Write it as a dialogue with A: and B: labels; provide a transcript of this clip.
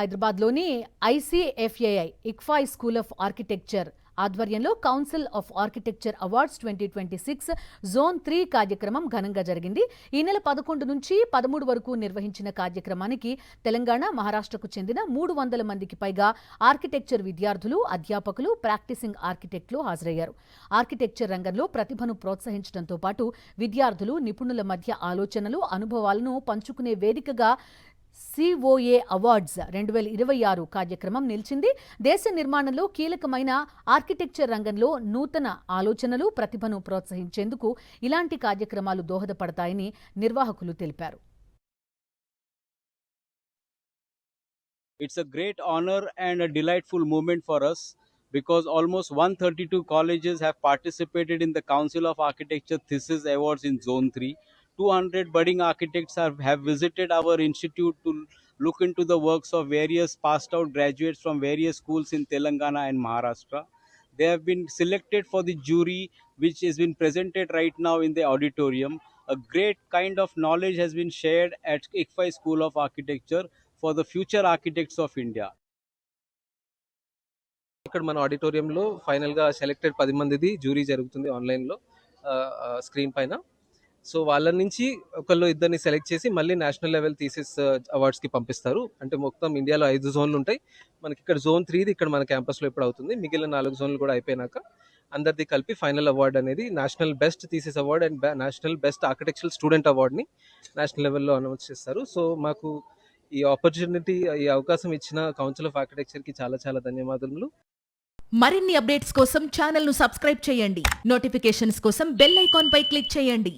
A: హైదరాబాద్లోని ఐసీఎఫ్ఏఐ ICFAI school of architecture ఆధ్వర్యంలో council of architecture awards 2026 zone 3 కార్యక్రమం ఘనంగా జరిగింది. ఈ నెల 11 నుంచి 13 వరకు నిర్వహించిన కార్యక్రమానికి తెలంగాణ, మహారాష్ట్రకు చెందిన 300 మందికి పైగా ఆర్కిటెక్చర్ విద్యార్థులు, అధ్యాపకులు, ప్రాక్టీసింగ్ ఆర్కిటెక్టులు హాజరయ్యారు. ఆర్కిటెక్చర్ రంగంలో ప్రతిభను ప్రోత్సహించడంతో పాటు విద్యార్థులు, నిపుణుల మధ్య ఆలోచనలు, అనుభవాలను పంచుకునే వేదికగా సిఓఏ అవార్డ్స్ 2026 కార్యక్రమం నిలిచింది. దేశ నిర్మాణంలో కీలకమైన ఆర్కిటెక్చర్ రంగంలో నూతన ఆలోచనలు, ప్రతిభను ప్రోత్సహించేందుకు ఇలాంటి కార్యక్రమాలు దోహదపడతాయని నిర్వాహకులు తెలిపారు.
B: It's a great honor and a delightful moment for us because almost 132 colleges have participated in the Council of Architecture Thesis Awards in Zone 3. 200 budding architects have visited our institute to look into the works of various passed out graduates from various schools in Telangana and Maharashtra. They have been selected for the jury, which has been presented right now in the auditorium. A great kind of knowledge has been shared at ICFAI School of Architecture for the future architects of India.
C: ఇక్కడ మన ఆడిటోరియంలో ఫైనల్గా selected 10 మందిది jury జరుగుతుంది ఆన్లైన్లో screen పైన. So వాళ్ళ నుంచి ఒకళ్ళు ఇద్దరిని సెలెక్ట్ చేసి మళ్ళీ నేషనల్ లెవెల్ థీసిస్ అవార్డ్స్కి పంపిస్తారు. అంటే మొత్తం ఇండియాలో 5 జోన్లు ఉంటాయి. మనకి ఇక్కడ జోన్ 3ది ఇక్కడ మన క్యాంపస్లో ఇప్పుడు అవుతుంది. మిగిలిన 4 జోన్లు కూడా అయిపోయినాక అందరిది కలిపి ఫైనల్ అవార్డ్ అనేది national best thesis award and national best architectural student అవార్డ్ని నేషనల్ లెవెల్లో అనౌన్స్ చేస్తారు. సో మాకు ఈ ఆపర్చునిటీ, ఈ అవకాశం ఇచ్చిన కౌన్సిల్ ఆఫ్ ఆర్కిటెక్చర్కి చాలా చాలా ధన్యవాదములు.
D: మరిన్ని అప్డేట్స్ కోసం ఛానల్ను సబ్స్క్రైబ్ చేయండి. నోటిఫికేషన్స్ కోసం బెల్ ఐకాన్ పై క్లిక్ చేయండి.